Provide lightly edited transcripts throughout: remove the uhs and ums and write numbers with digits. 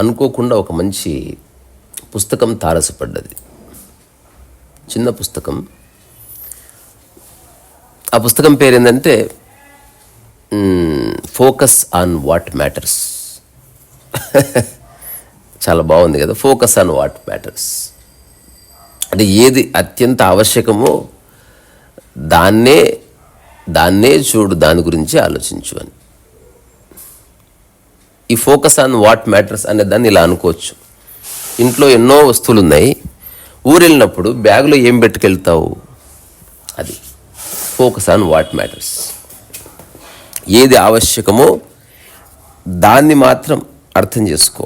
అనుకోకుండా ఒక మంచి పుస్తకం తారసపడ్డది. చిన్న పుస్తకం. ఆ పుస్తకం పేరు ఏంటంటే ఫోకస్ ఆన్ వాట్ మ్యాటర్స్. చాలా బాగుంది కదా, ఫోకస్ ఆన్ వాట్ మ్యాటర్స్. అంటే ఏది అత్యంత ఆవశ్యకమో దాన్నే చూడు, దాని గురించి ఆలోచించు అని. ఈ ఫోకస్ ఆన్ వాట్ మ్యాటర్స్ అనే దాన్ని ఇలా అనుకోవచ్చు. ఇంట్లో ఎన్నో వస్తువులు ఉన్నాయి, ఊరు వెళ్ళినప్పుడు బ్యాగులో ఏం పెట్టుకెళ్తావు? అది ఫోకస్ ఆన్ వాట్ మ్యాటర్స్. ఏది ఆవశ్యకమో దాన్ని మాత్రం అర్థం చేసుకో.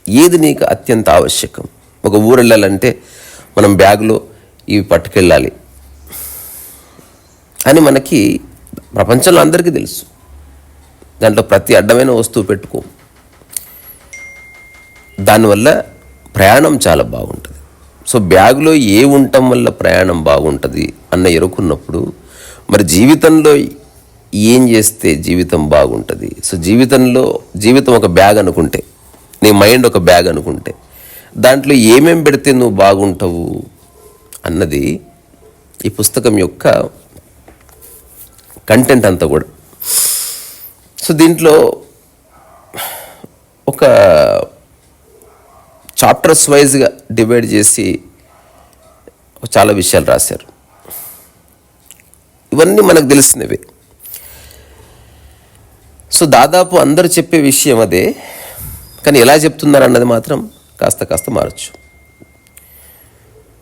ఏది నీకు అత్యంత ఆవశ్యకం? ఒక ఊరు వెళ్ళాలంటే మనం బ్యాగులో ఇవి పట్టుకెళ్ళాలి అని మనకి ప్రపంచంలో అందరికీ తెలుసు. దాంట్లో ప్రతి అడ్డమైన వస్తువు పెట్టుకో. దానివల్ల ప్రయాణం చాలా బాగుంటుంది. సో బ్యాగులో ఏ ఉండటం వల్ల ప్రయాణం బాగుంటుంది అన్న ఎరుకున్నప్పుడు మరి జీవితంలో ఏం చేస్తే జీవితం బాగుంటుంది? సో జీవితం ఒక బ్యాగ్ అనుకుంటే, నీ మైండ్ ఒక బ్యాగ్ అనుకుంటే దాంట్లో ఏమేం పెడితే నువ్వు బాగుంటావు అన్నది ఈ పుస్తకం యొక్క కంటెంట్ అంతా కూడా. సో దీంట్లో ఒక చాప్టర్స్ వైజ్గా డివైడ్ చేసి చాలా విషయాలు రాశారు. ఇవన్నీ మనకు తెలిసినవే. సో దాదాపు అందరూ చెప్పే విషయం అదే, కానీ ఎలా చెప్తున్నారు అన్నది మాత్రం కాస్త మారచ్చు.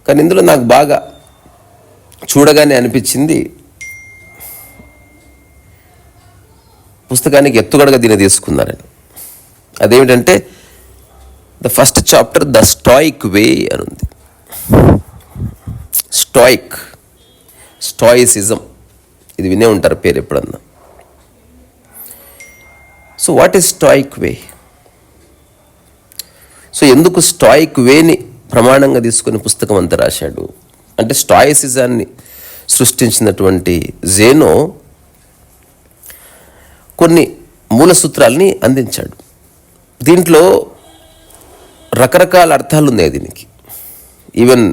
కానీ ఇందులో నాకు బాగా చూడగానే అనిపించింది, పుస్తకానికి ఎత్తుగడగా దీన్ని తీసుకున్నారని. అదేమిటంటే the first chapter the stoic way అని ఉంది. స్టాయిసిజం, ఇది వినే ఉంటారు పేరు ఎప్పుడన్నా. So what is stoic way? So ఎందుకు స్టాయిక్ వేని ప్రమాణంగా తీసుకుని పుస్తకం అంతా రాశాడు అంటే, స్టాయిసిజాన్ని సృష్టించినటువంటి జేనో కొన్ని మూల సూత్రాల్ని అందించాడు. దీంట్లో రకరకాల అర్థాలు ఉన్నాయి దీనికి. ఈవెన్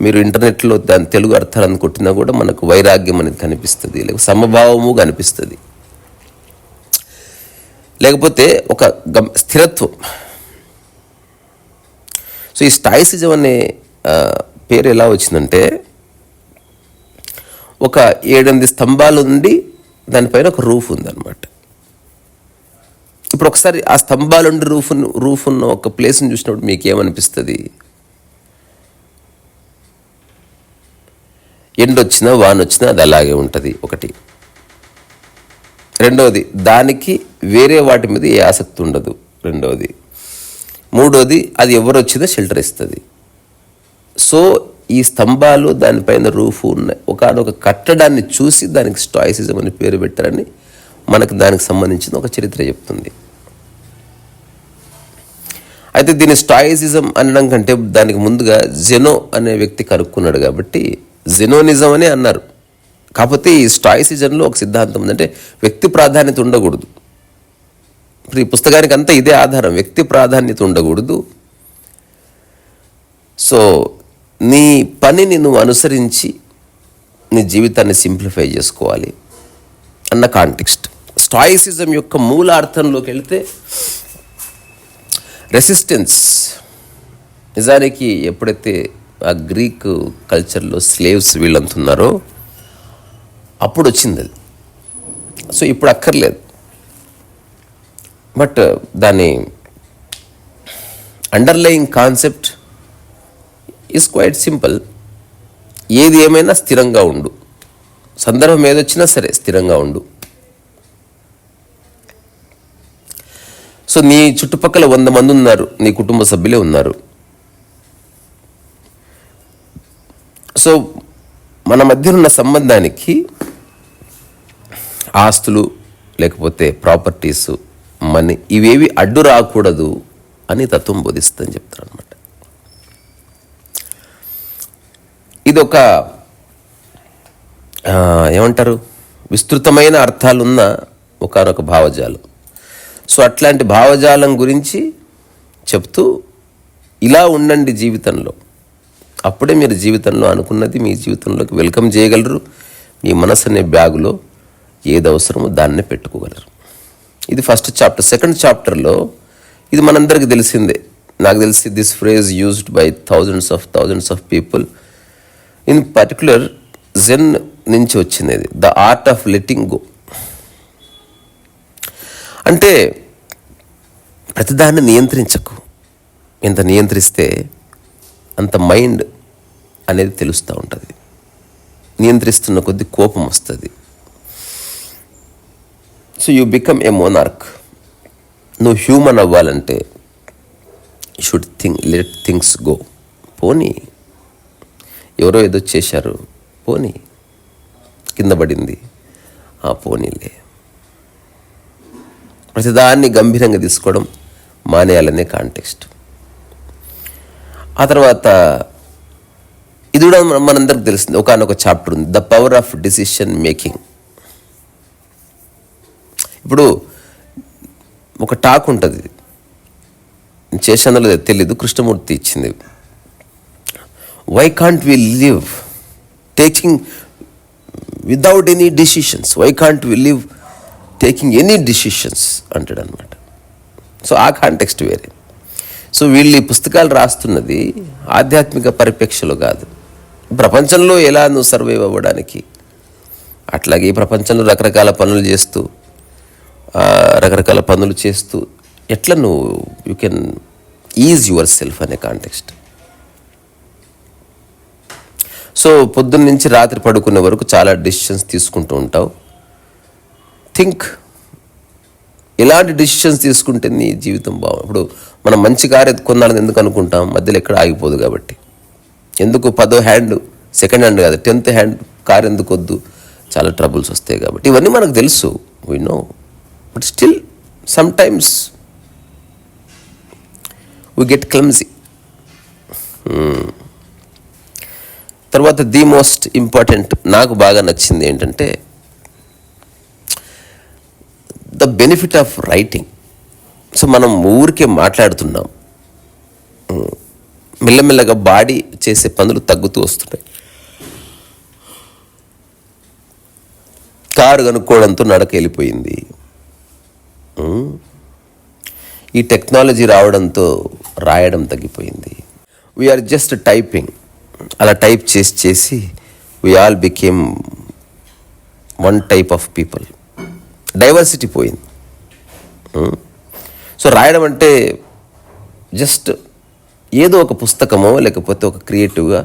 మీరు ఇంటర్నెట్లో దాని తెలుగు అర్థాలను కొట్టినా కూడా మనకు వైరాగ్యం అనేది కనిపిస్తుంది, లేకపోతే సమభావము కనిపిస్తుంది, లేకపోతే ఒక స్థిరత్వం. సో ఈ స్టాయిసిజం అనే పేరు ఎలా వచ్చిందంటే, ఒక 7-8 స్తంభాలు ఉండి దానిపైన ఒక రూఫ్ ఉందన్నమాట. ఇప్పుడు ఒకసారి ఆ స్తంభాలుండి రూఫ్ ఉన్న ఒక ప్లేస్ని చూసినప్పుడు మీకు ఏమనిపిస్తుంది? ఎండొచ్చినా వానొచ్చినా అది అలాగే ఉంటుంది, ఒకటి. రెండవది, దానికి వేరే వాటి మీద ఏ ఆసక్తి ఉండదు, రెండవది. మూడోది, అది ఎవరు వచ్చినా షెల్టర్ ఇస్తుంది. సో ఈ స్తంభాలు దానిపైన రూఫ్ ఉన్నాయి. ఒక కట్టడాన్ని చూసి దానికి స్టాయిసిజం అని పేరు పెట్టారని మనకు దానికి సంబంధించిన ఒక చరిత్ర చెప్తుంది. అయితే దీన్ని స్టాయిసిజం అనడం కంటే దానికి ముందుగా జెనో అనే వ్యక్తి కనుక్కున్నాడు కాబట్టి జెనోనిజం అని అన్నారు. కాకపోతే ఈ స్టాయిసిజంలో ఒక సిద్ధాంతం ఉందంటే వ్యక్తి ప్రాధాన్యత ఉండకూడదు. ఇప్పుడు ఈ పుస్తకానికి అంతా ఇదే ఆధారం, వ్యక్తి ప్రాధాన్యత ఉండకూడదు. సో నీ పనిని నువ్వు అనుసరించి నీ జీవితాన్ని సింప్లిఫై చేసుకోవాలి అన్న కాంటెక్స్ట్. స్టాయిసిజం యొక్క మూల అర్థంలోకి వెళితే రెసిస్టెన్స్. నిజానికి ఎప్పుడైతే ఆ గ్రీక్ కల్చర్లో స్లేవ్స్ వీళ్ళంతున్నారో అప్పుడు వచ్చింది అది. సో ఇప్పుడు అక్కర్లేదు. బట్ దాని underlying concept is quite simple. ఏది ఏమైనా స్థిరంగా ఉండు, సందర్భం ఏదొచ్చినా సరే స్థిరంగా ఉండు. సో నీ చుట్టుపక్కల 100 మంది ఉన్నారు, నీ కుటుంబ సభ్యులే ఉన్నారు. సో మన మధ్య ఉన్న సంబంధానికి ఆస్తులు లేకపోతే ప్రాపర్టీస్, మనీ ఇవేవి అడ్డు రాకూడదు అని తత్వం బోధిస్తుందని చెప్తారు అనమాట. ఇది ఒక ఏమంటారు, విస్తృతమైన అర్థాలున్న ఒకనొక భావజాలం. సో అట్లాంటి భావజాలం గురించి చెప్తూ ఇలా ఉండండి జీవితంలో, అప్పుడే మీరు జీవితంలో అనుకున్నది మీ జీవితంలోకి వెల్కమ్ చేయగలరు. మీ మనసు అనే బ్యాగులో ఏది అవసరమో దాన్నే పెట్టుకోగలరు. ఇది ఫస్ట్ చాప్టర్. సెకండ్ చాప్టర్లో ఇది మనందరికీ తెలిసిందే. నాకు తెలిసి this phrase used by thousands of people. In particular Zen నుంచి వచ్చింది ఇది, the art of letting go. అంటే ప్రతిదాన్ని నియంత్రించకు. ఎంత నియంత్రిస్తే అంత మైండ్ అనేది తెలుస్తూ ఉంటుంది. నియంత్రిస్తున్న కొద్దీ కోపం వస్తుంది. So you become a monarch. నువ్వు హ్యూమన్ అవ్వాలంటే షుడ్ లెట్ థింగ్స్ గో. పోనీ, ఎవరో ఏదో చేశారు, పోనీ, కింద పడింది, పోనీలే. ప్రతిదాన్ని గంభీరంగా తీసుకోవడం మానేయాలనే కాంటెక్స్ట్. ఆ తర్వాత ఇది కూడా మనందరికి తెలిసింది, ఒకనొక చాప్టర్ ఉంది, the power of decision making. ఇప్పుడు ఒక టాక్ ఉంటుంది, చేసినందులో తెలీదు, కృష్ణమూర్తి ఇచ్చింది. Why can't we live taking without any decisions, why can't we live taking any decisions అంటాడు అనమాట. సో ఆ కాంటెక్స్ట్ వేరే. సో వీళ్ళు ఈ పుస్తకాలు రాస్తున్నది ఆధ్యాత్మిక పరిప్రేక్షలో కాదు, ప్రపంచంలో ఎలా నువ్వు సర్వైవ్ అవ్వడానికి. అట్లాగే ఈ ప్రపంచంలో రకరకాల పనులు చేస్తూ ఎట్లా నువ్వు you can is your self అనే కాంటెక్స్ట్. సో పొద్దున్న నుంచి రాత్రి పడుకునే వరకు చాలా డెసిషన్స్ తీసుకుంటూ ఉంటావు. థింక్, ఎలాంటి డెసిషన్స్ తీసుకుంటే నీ జీవితం బాగుంది. ఇప్పుడు మనం మంచి కారు కొనాలని ఎందుకు అనుకుంటాం? మధ్యలో ఎక్కడ ఆగిపోదు కాబట్టి. ఎందుకు 10వ హ్యాండ్, సెకండ్ హ్యాండ్ కాదు 10th హ్యాండ్ కారు ఎందుకు వద్దు? చాలా ట్రబుల్స్ వస్తాయి కాబట్టి. ఇవన్నీ మనకు తెలుసు, we know. But still some times we get clumsy. తర్వాత ది మోస్ట్ ఇంపార్టెంట్ నాకు బాగా నచ్చింది ఏంటంటే the benefit of writing. So మనం ఊరికే మాట్లాడుతున్నాం, మెల్లమెల్లగా బాడీ చేసే పనులు తగ్గుతూ వస్తున్నాయి. కారు కనుక్కోవడంతో నడక వెళ్ళిపోయింది. ఈ టెక్నాలజీ రావడంతో రాయడం తగ్గిపోయింది. We are just typing. అలా టైప్ చేసి we all became one type of people. Diversity పోయింది. సో రాయడం అంటే జస్ట్ ఏదో ఒక పుస్తకమో లేకపోతే ఒక క్రియేటివ్గా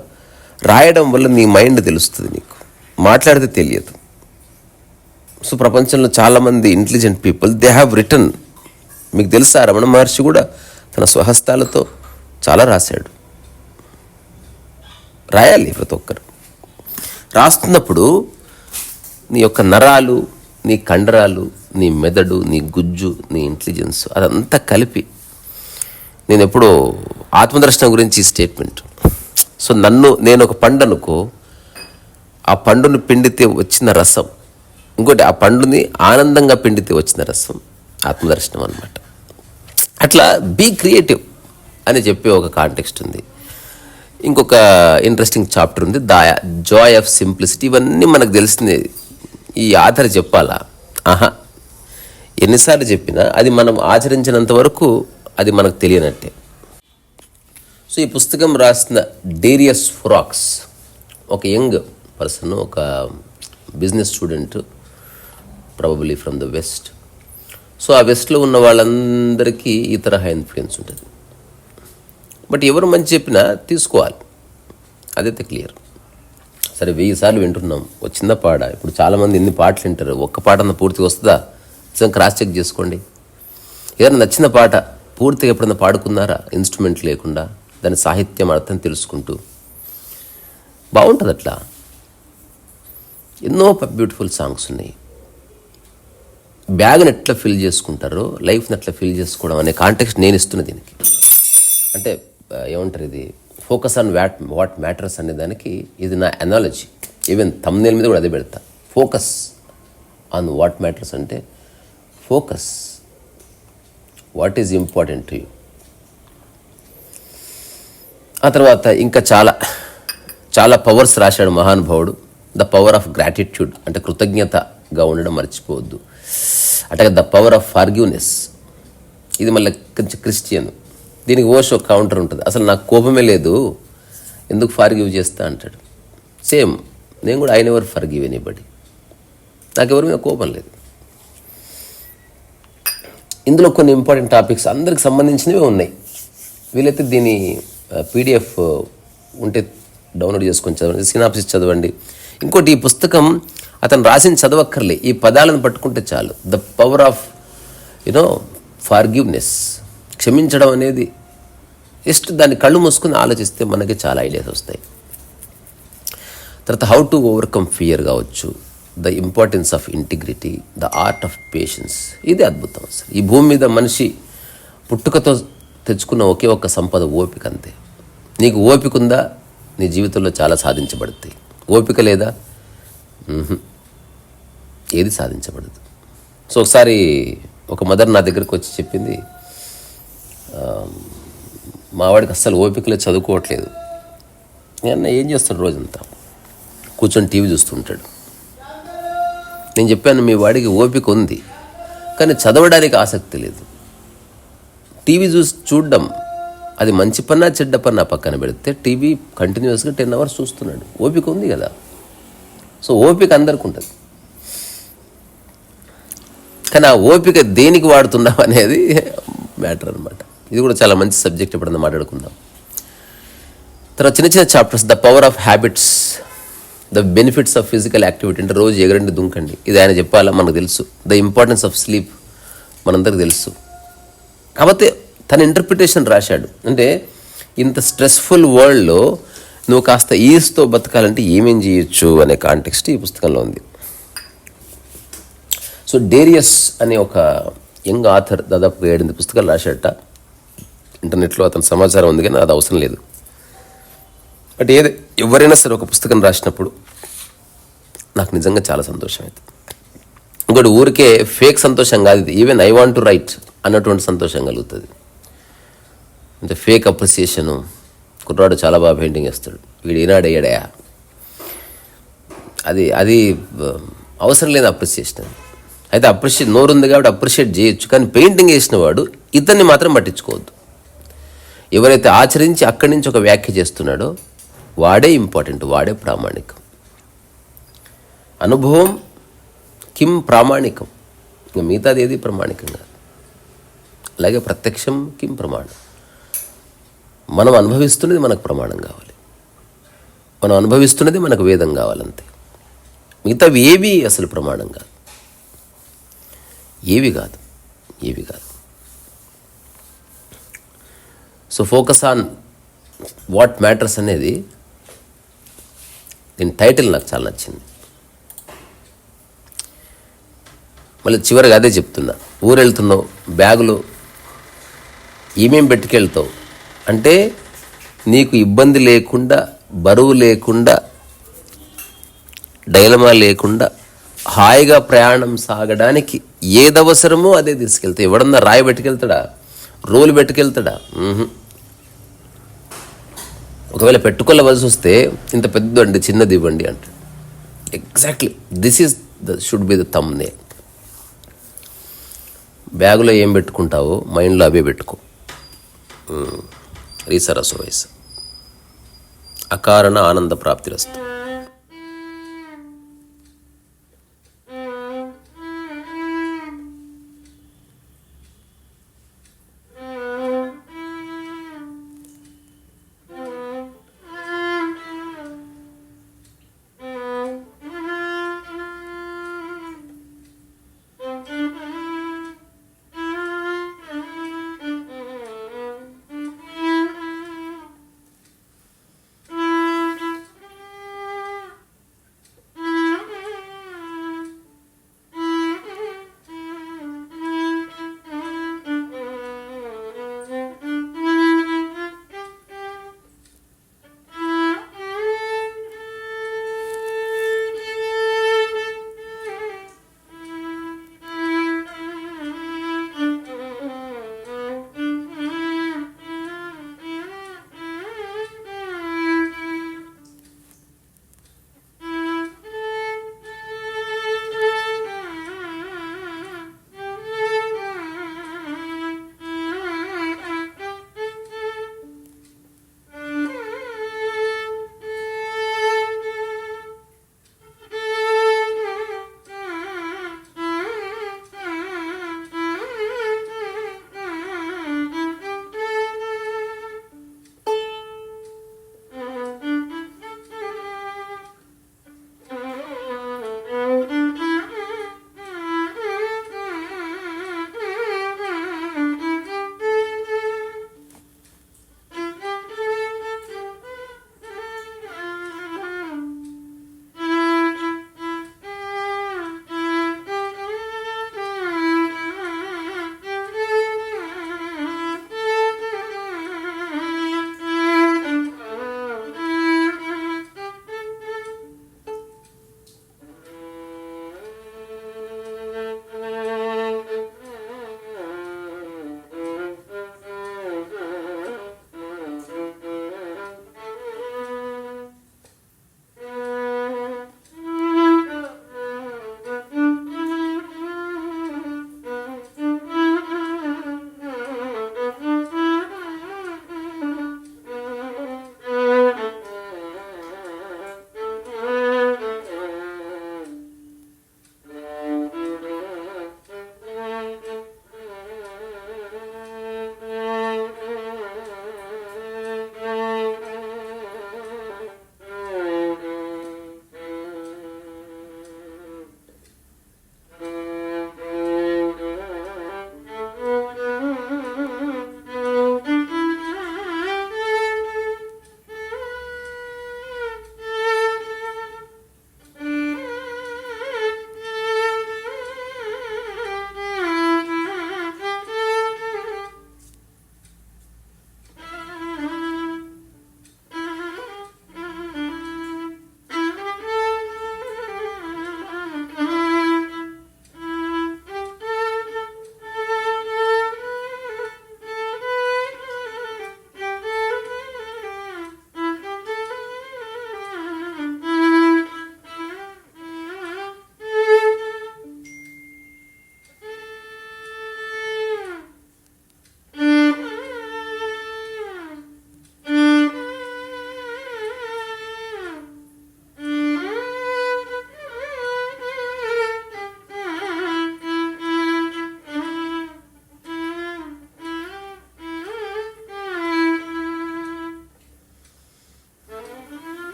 రాయడం వల్ల నీ మైండ్ తెలుస్తుంది, నీకు మాట్లాడితే తెలియదు. సో ప్రపంచంలో చాలామంది intelligent people they have return. మీకు తెలుసా, రమణ మహర్షి కూడా తన స్వహస్తాలతో చాలా రాశాడు. రాయాలి ప్రతి ఒక్కరు. రాస్తున్నప్పుడు నీ యొక్క నరాలు, నీ కండరాలు, నీ మెదడు, నీ గుజ్జు, నీ ఇంటెలిజెన్స్ అదంతా కలిపి. నేను ఎప్పుడో ఆత్మదర్శనం గురించి ఈ స్టేట్మెంట్. సో నేను ఒక పండు అనుకో, ఆ పండును పిండితే వచ్చిన రసం, ఇంకోటి ఆ పండుని ఆనందంగా పిండితే వచ్చిన రసం ఆత్మదర్శనం అన్నమాట. అట్లా బీ క్రియేటివ్ అని చెప్పే ఒక కాంటెక్స్ట్ ఉంది. ఇంకొక ఇంట్రెస్టింగ్ చాప్టర్ ఉంది, ద జాయ్ ఆఫ్ సింప్లిసిటీ. ఇవన్నీ మనకు తెలిసింది. ఈ ఆధార చెప్పాలా? ఎన్నిసార్లు చెప్పినా అది మనం ఆచరించినంత వరకు అది మనకు తెలియనట్టే. సో ఈ పుస్తకం రాసిన డేరియస్ ఫురాక్స్ ఒక యంగ్ పర్సన్, ఒక business student, probably from the west. So ఆ వెస్ట్లో ఉన్న వాళ్ళందరికీ ఈ తరహా ఇన్ఫ్లుయెన్స్ ఉంటుంది. బట్ ఎవరు మంచి చెప్పినా తీసుకోవాలి, అదైతే క్లియర్. సరే 1000 సార్లు వింటున్నాం, వచ్చింద పాట. ఇప్పుడు చాలామంది ఎన్ని పాటలు వింటారు, ఒక్క పాట అన్న పూర్తిగా వస్తుందా? నిజంగా క్రాస్ చెక్ చేసుకోండి. ఏదైనా నచ్చిన పాట పూర్తిగా ఎప్పుడన్నా పాడుకున్నారా? ఇన్స్ట్రుమెంట్ లేకుండా దాని సాహిత్యం అర్థం తెలుసుకుంటూ బాగుంటుంది. అట్లా ఎన్నో బ్యూటిఫుల్ సాంగ్స్ ఉన్నాయి. బ్యాగ్ని ఎట్లా ఫిల్ చేసుకుంటారో లైఫ్ని ఎట్లా ఫిల్ చేసుకోవడం అనే కాంటెక్స్ట్ నేను ఇస్తున్న దీనికి. అంటే ఏమంటారు, ఇది ఫోకస్ ఆన్ వాట్ మ్యాటర్స్ అనే దానికి ఇది నా అనాలజీ. ఈవెన్ థంబ్నెయిల్ మీద కూడా అదే పెడతా. ఫోకస్ ఆన్ వాట్ మ్యాటర్స్ అంటే focus what is important to you. ఆ తర్వాత ఇంకా చాలా చాలా పవర్స్ రాశాడు మహానుభావుడు. ద పవర్ ఆఫ్ గ్రాటిట్యూడ్ అంటే కృతజ్ఞతగా ఉండడం మర్చిపోవద్దు. అట్లాగే ద పవర్ ఆఫ్ ఫార్గివ్నెస్, ఇది మళ్ళీ కొంచెం క్రిస్టియన్. దీనికి ఓషో కౌంటర్ ఉంటుంది. అసలు నాకు కోపమే లేదు, ఎందుకు ఫార్గివ్ చేస్తా అంటాడు. సేమ్, నేను కూడా ఐ నెవర్ ఫర్గివ్ ఎనీబడి, నాకు ఎవరి మీద కోపం లేదు. ఇందులో కొన్ని ఇంపార్టెంట్ టాపిక్స్ అందరికి సంబంధించినవి ఉన్నాయి. వీలైతే దీని పీడిఎఫ్ ఉంటే డౌన్లోడ్ చేసుకొని చదవండి, సినాప్సిస్ చదవండి. ఇంకోటి, ఈ పుస్తకం అతను రాసిన చదవక్కర్లే, ఈ పదాలను పట్టుకుంటే చాలు. ద పవర్ ఆఫ్ ఫార్గివ్నెస్, క్షమించడం అనేది జస్ట్ దాన్ని కళ్ళు మూసుకుని ఆలోచిస్తే మనకి చాలా ఐడియాస్ వస్తాయి. తర్వాత హౌ టు ఓవర్కమ్ ఫియర్ కావచ్చు, the importance of integrity, the art of patience. ఇది అద్భుతం అసలు. ఈ భూమి మీద మనిషి పుట్టుకతో తెచ్చుకున్న ఒకే ఒక్క సంపద ఓపిక, అంతే. నీకు ఓపిక ఉందా, నీ జీవితంలో చాలా సాధించబడుతాయి. ఓపిక లేదా, ఏది సాధించబడదు. సో ఒకసారి ఒక మదర్ నా దగ్గరకు వచ్చి చెప్పింది, మా వాడికి అస్సలు ఓపికలో చదువుకోవట్లేదు. నేను ఏం చేస్తాడు, రోజంతా కూర్చొని టీవీ చూస్తుంటాడు. నేను చెప్పాను, మీ వాడికి ఓపిక ఉంది కానీ చదవడానికి ఆసక్తి లేదు. టీవీ చూడడం అది మంచి పన్నా చెడ్డ పన్నా పక్కన పెడితే టీవీ కంటిన్యూస్గా 10 hours చూస్తున్నాడు. ఓపిక ఉంది కదా. సో ఓపిక అందరికి ఉంటుంది, కానీ ఆ ఓపిక దేనికి వాడుతున్నాం అనేది మ్యాటర్ అనమాట. ఇది కూడా చాలా మంచి సబ్జెక్ట్, ఎప్పుడన్నా మాట్లాడుకుందాం. తర్వాత చిన్న చిన్న chapters, the power of habits, the benefits of physical activity, అంటే రోజు ఎగరండి దుంకండి, ఇది ఆయన చెప్పాలా, మనకు తెలుసు. ద ఇంపార్టెన్స్ ఆఫ్ స్లీప్ మనందరికి తెలుసు. కాకపోతే తన ఇంటర్ప్రిటేషన్ రాశాడు. అంటే ఇంత స్ట్రెస్ఫుల్ వరల్డ్లో నువ్వు కాస్త ఈజ్తో బతకాలంటే ఏమేం చేయొచ్చు అనే కాంటెక్స్ట్ ఈ పుస్తకంలో ఉంది. సో డేరియస్ అనే ఒక యంగ్ ఆథర్ దాదాపు 7 పుస్తకాలు రాశాడట. ఇంటర్నెట్లో అతని సమాచారం ఉంది కానీ అది అవసరం లేదు. బట్ ఎవరైనా సరే ఒక పుస్తకం రాసినప్పుడు నాకు నిజంగా చాలా సంతోషం అవుతుంది. ఇంకోటి, ఊరికే ఫేక్ సంతోషం కాదు ఇది, even I want to right అన్నటువంటి సంతోషం కలుగుతుంది. అంటే ఫేక్ అప్రిసియేషను, కుర్రాడు చాలా బాగా పెయింటింగ్ వేస్తాడు, వీడు ఈనాడు అయ్యాడయా, అది అవసరం లేదు అప్రిసియేషన్. అయితే నోరు ఉంది కాబట్టి అప్రిషియేట్ చేయొచ్చు, కానీ పెయింటింగ్ వేసిన వాడు ఇతన్ని మాత్రం పట్టించుకోవద్దు. ఎవరైతే ఆచరించి అక్కడి నుంచి ఒక వ్యాఖ్య చేస్తున్నాడో వాడే ఇంపార్టెంట్, వాడే ప్రామాణికం. అనుభవం కిం ప్రామాణికం, ఇంకా మిగతాది ఏది ప్రామాణికం కాదు. అలాగే ప్రత్యక్షం కిం ప్రమాణం, మనం అనుభవిస్తున్నది మనకు ప్రమాణం కావాలి, మనం అనుభవిస్తున్నది మనకు వేదం కావాలంతే. మిగతావి ఏవి అసలు ప్రమాణం కాదు, ఏవి కాదు. So focus on what matters అనేది దీని టైటిల్ నాకు చాలా నచ్చింది. మళ్ళీ చివరిగా అదే చెప్తున్నా, ఊరెళ్తున్నావు, బ్యాగులో ఏమేం పెట్టుకెళ్తావు అంటే నీకు ఇబ్బంది లేకుండా, బరువు లేకుండా, డైలమా లేకుండా హాయిగా ప్రయాణం సాగడానికి ఏదవసరమో అదే తీసుకెళ్తావు. ఎవడన్నా రాయి పెట్టుకెళ్తాడా, రోలు పెట్టుకెళ్తాడా? ఒకవేళ పెట్టుకోవలసి వస్తే ఇంత పెద్దండి, చిన్నది ఇవ్వండి అంట. Exactly this is should be the thumbnail. బ్యాగులో ఏం పెట్టుకుంటావో మైండ్లో అవే పెట్టుకో. రీసరసు వయసు అకారణ ఆనంద ప్రాప్తిరస్తు.